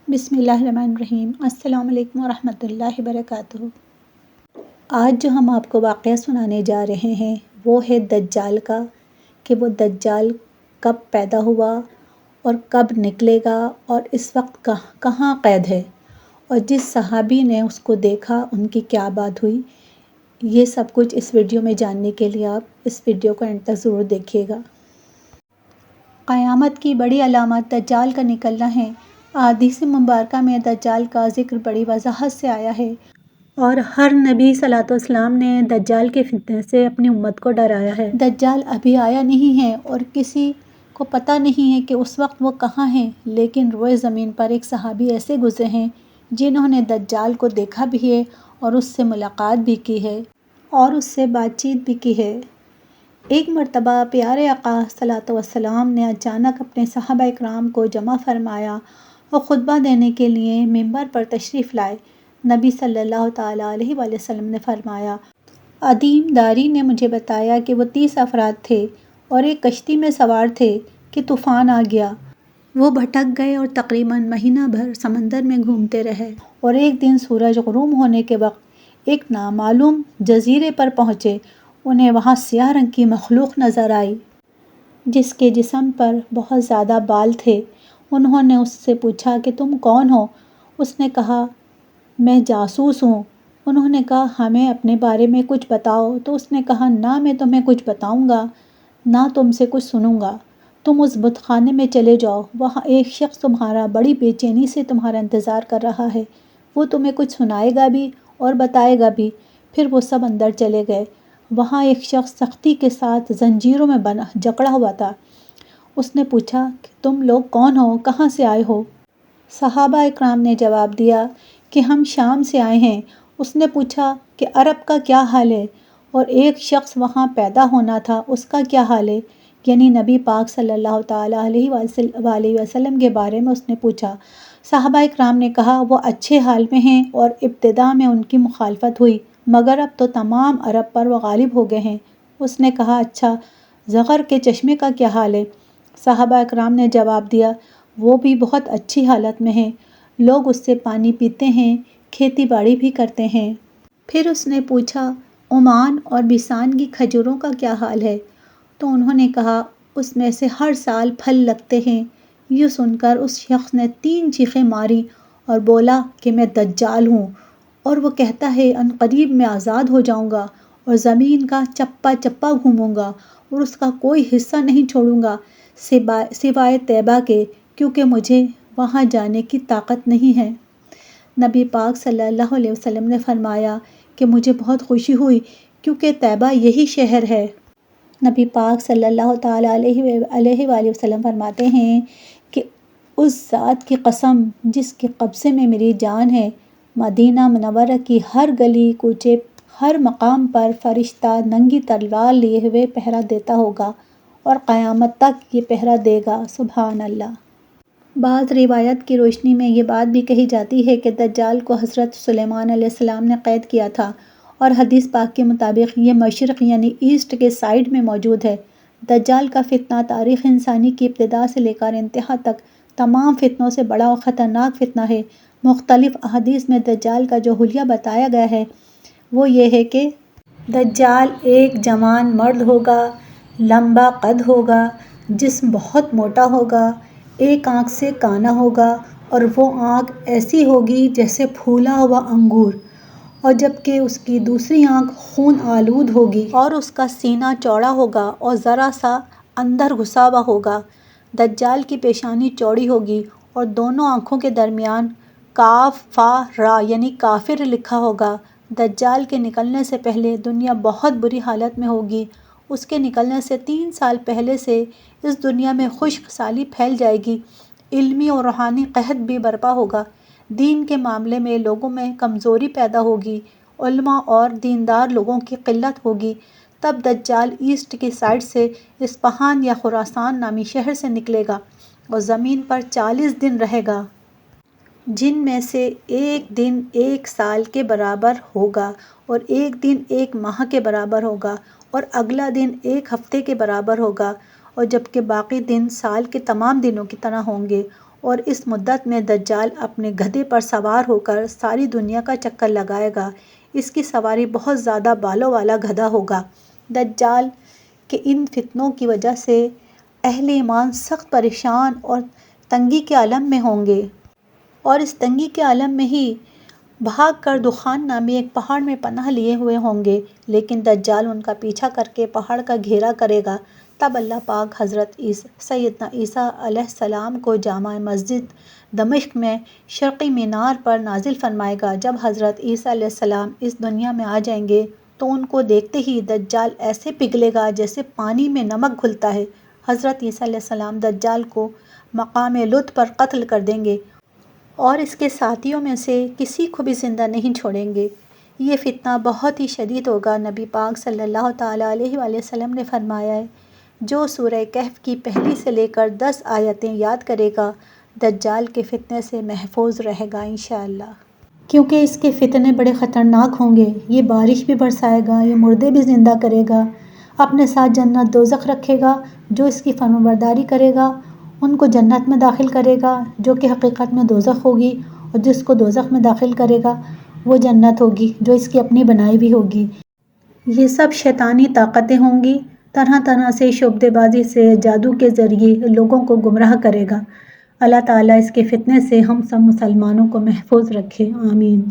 بسم اللہ الرحمن الرحیم۔ السلام علیکم ورحمۃ اللہ وبرکاتہ۔ آج جو ہم آپ کو واقعہ سنانے جا رہے ہیں وہ ہے دجال کا، کہ وہ دجال کب پیدا ہوا اور کب نکلے گا اور اس وقت کہاں قید ہے، اور جس صحابی نے اس کو دیکھا ان کی کیا بات ہوئی۔ یہ سب کچھ اس ویڈیو میں جاننے کے لیے آپ اس ویڈیو کو اینڈ تک ضرور دیکھیے گا۔ قیامت کی بڑی علامت دجال کا نکلنا ہے۔ احادیث مبارکہ میں دجال کا ذکر بڑی وضاحت سے آیا ہے، اور ہر نبی صلی اللہ علیہ وسلم نے دجال کے فتنے سے اپنی امت کو ڈرایا ہے۔ دجال ابھی آیا نہیں ہے اور کسی کو پتہ نہیں ہے کہ اس وقت وہ کہاں ہے، لیکن روئے زمین پر ایک صحابی ایسے گزرے ہیں جنہوں نے دجال کو دیکھا بھی ہے اور اس سے ملاقات بھی کی ہے اور اس سے بات چیت بھی کی ہے۔ ایک مرتبہ پیارے آقا صلی اللہ علیہ وسلم نے اچانک اپنے صحابہ اکرام کو جمع فرمایا اور خطبہ دینے کے لیے ممبر پر تشریف لائے۔ نبی صلی اللہ تعالیٰ علیہ وآلہ وسلم نے فرمایا، ادیم داری نے مجھے بتایا کہ وہ 30 افراد تھے اور ایک کشتی میں سوار تھے کہ طوفان آ گیا۔ وہ بھٹک گئے اور تقریباً مہینہ بھر سمندر میں گھومتے رہے، اور ایک دن سورج غروب ہونے کے وقت ایک نامعلوم جزیرے پر پہنچے۔ انہیں وہاں سیاہ رنگ کی مخلوق نظر آئی جس کے جسم پر بہت زیادہ بال تھے۔ انہوں نے اس سے پوچھا کہ تم کون ہو؟ اس نے کہا، میں جاسوس ہوں۔ انہوں نے کہا، ہمیں اپنے بارے میں کچھ بتاؤ۔ تو اس نے کہا، نہ میں تمہیں کچھ بتاؤں گا، نہ تم سے کچھ سنوں گا۔ تم اس بت خانے میں چلے جاؤ، وہاں ایک شخص تمہارا بڑی بے چینی سے تمہارا انتظار کر رہا ہے، وہ تمہیں کچھ سنائے گا بھی اور بتائے گا بھی۔ پھر وہ سب اندر چلے گئے۔ وہاں ایک شخص سختی کے ساتھ زنجیروں میں جکڑا ہوا تھا۔ اس نے پوچھا کہ تم لوگ کون ہو، کہاں سے آئے ہو؟ صحابہ اکرام نے جواب دیا کہ ہم شام سے آئے ہیں۔ اس نے پوچھا کہ عرب کا کیا حال ہے، اور ایک شخص وہاں پیدا ہونا تھا، اس کا کیا حال ہے؟ یعنی نبی پاک صلی اللہ تعالیٰ علیہ وآلہ وسلم کے بارے میں اس نے پوچھا۔ صحابہ اکرام نے کہا، وہ اچھے حال میں ہیں، اور ابتدا میں ان کی مخالفت ہوئی، مگر اب تو تمام عرب پر وہ غالب ہو گئے ہیں۔ اس نے کہا، اچھا، زغر کے چشمے کا کیا حال ہے؟ صحابہ اکرام نے جواب دیا، وہ بھی بہت اچھی حالت میں ہے، لوگ اس سے پانی پیتے ہیں، کھیتی باڑی بھی کرتے ہیں۔ پھر اس نے پوچھا، عمان اور بیسان کی کھجوروں کا کیا حال ہے؟ تو انہوں نے کہا، اس میں سے ہر سال پھل لگتے ہیں۔ یہ سن کر اس شخص نے 3 چیخیں ماری اور بولا کہ میں دجال ہوں، اور وہ کہتا ہے عنقریب میں آزاد ہو جاؤں گا اور زمین کا چپا چپا گھوموں گا اور اس کا کوئی حصہ نہیں چھوڑوں گا سوائے طیبہ کے، کیونکہ مجھے وہاں جانے کی طاقت نہیں ہے۔ نبی پاک صلی اللہ علیہ وسلم نے فرمایا کہ مجھے بہت خوشی ہوئی، کیونکہ طیبہ یہی شہر ہے۔ نبی پاک صلی اللہ تعالیٰ علیہ وآلہ وسلم فرماتے ہیں کہ اس ذات کی قسم جس کے قبضے میں میری جان ہے، مدینہ منورہ کی ہر گلی کوچے، ہر مقام پر فرشتہ ننگی تلوار لیے ہوئے پہرا دیتا ہوگا، اور قیامت تک یہ پہرا دے گا۔ سبحان اللہ۔ بعض روایات کی روشنی میں یہ بات بھی کہی جاتی ہے کہ دجال کو حضرت سلیمان علیہ السلام نے قید کیا تھا، اور حدیث پاک کے مطابق یہ مشرق یعنی ایسٹ کے سائڈ میں موجود ہے۔ دجال کا فتنہ تاریخ انسانی کی ابتدا سے لے کر انتہا تک تمام فتنوں سے بڑا اور خطرناک فتنہ ہے۔ مختلف احادیث میں دجال کا جو حلیہ بتایا گیا ہے وہ یہ ہے کہ دجال ایک جوان مرد ہوگا، لمبا قد ہوگا، جسم بہت موٹا ہوگا، ایک آنکھ سے کانا ہوگا، اور وہ آنکھ ایسی ہوگی جیسے پھولا ہوا انگور، اور جبکہ اس کی دوسری آنکھ خون آلود ہوگی، اور اس کا سینہ چوڑا ہوگا اور ذرا سا اندر گھسا ہوا ہوگا۔ دجال کی پیشانی چوڑی ہوگی اور دونوں آنکھوں کے درمیان کاف فا را یعنی کافر لکھا ہوگا۔ دجال کے نکلنے سے پہلے دنیا بہت بری حالت میں ہوگی۔ اس کے نکلنے سے 3 سال پہلے سے اس دنیا میں خشک سالی پھیل جائے گی، علمی اور روحانی قحط بھی برپا ہوگا، دین کے معاملے میں لوگوں میں کمزوری پیدا ہوگی، علماء اور دیندار لوگوں کی قلت ہوگی۔ تب دجال ایسٹ کی سائڈ سے اصفہان یا خراسان نامی شہر سے نکلے گا اور زمین پر 40 دن رہے گا، جن میں سے ایک دن 1 سال کے برابر ہوگا، اور ایک دن 1 ماہ کے برابر ہوگا، اور اگلا دن 1 ہفتے کے برابر ہوگا، اور جبکہ باقی دن سال کے تمام دنوں کی طرح ہوں گے، اور اس مدت میں دجال اپنے گدھے پر سوار ہو کر ساری دنیا کا چکر لگائے گا۔ اس کی سواری بہت زیادہ بالوں والا گدھا ہوگا۔ دجال کے ان فتنوں کی وجہ سے اہل ایمان سخت پریشان اور تنگی کے عالم میں ہوں گے، اور اس تنگی کے عالم میں ہی بھاگ کر دخان نامی ایک پہاڑ میں پناہ لیے ہوئے ہوں گے، لیکن دجال ان کا پیچھا کر کے پہاڑ کا گھیرا کرے گا۔ تب اللہ پاک حضرت سیدنا عیسیٰ علیہ السلام کو جامع مسجد دمشق میں شرقی مینار پر نازل فرمائے گا۔ جب حضرت عیسیٰ علیہ السلام اس دنیا میں آ جائیں گے تو ان کو دیکھتے ہی دجال ایسے پگھلے گا جیسے پانی میں نمک گھلتا ہے۔ حضرت عیسیٰ علیہ السلام دجال کو مقام لد پر قتل کر دیں گے اور اس کے ساتھیوں میں سے کسی کو بھی زندہ نہیں چھوڑیں گے۔ یہ فتنہ بہت ہی شدید ہوگا۔ نبی پاک صلی اللہ تعالیٰ علیہ وآلہ وسلم نے فرمایا ہے، جو سورہ کہف کی پہلی سے لے کر 10 آیتیں یاد کرے گا دجال کے فتنے سے محفوظ رہے گا انشاءاللہ، کیونکہ اس کے فتنے بڑے خطرناک ہوں گے۔ یہ بارش بھی برسائے گا، یہ مردے بھی زندہ کرے گا، اپنے ساتھ جنت دوزخ رکھے گا۔ جو اس کی فرمانبرداری کرے گا ان کو جنت میں داخل کرے گا، جو کہ حقیقت میں دوزخ ہوگی، اور جس کو دوزخ میں داخل کرے گا وہ جنت ہوگی جو اس کی اپنی بنائی بھی ہوگی۔ یہ سب شیطانی طاقتیں ہوں گی، طرح طرح سے شعبدے بازی سے جادو کے ذریعے لوگوں کو گمراہ کرے گا۔ اللہ تعالیٰ اس کے فتنے سے ہم سب مسلمانوں کو محفوظ رکھے، آمین۔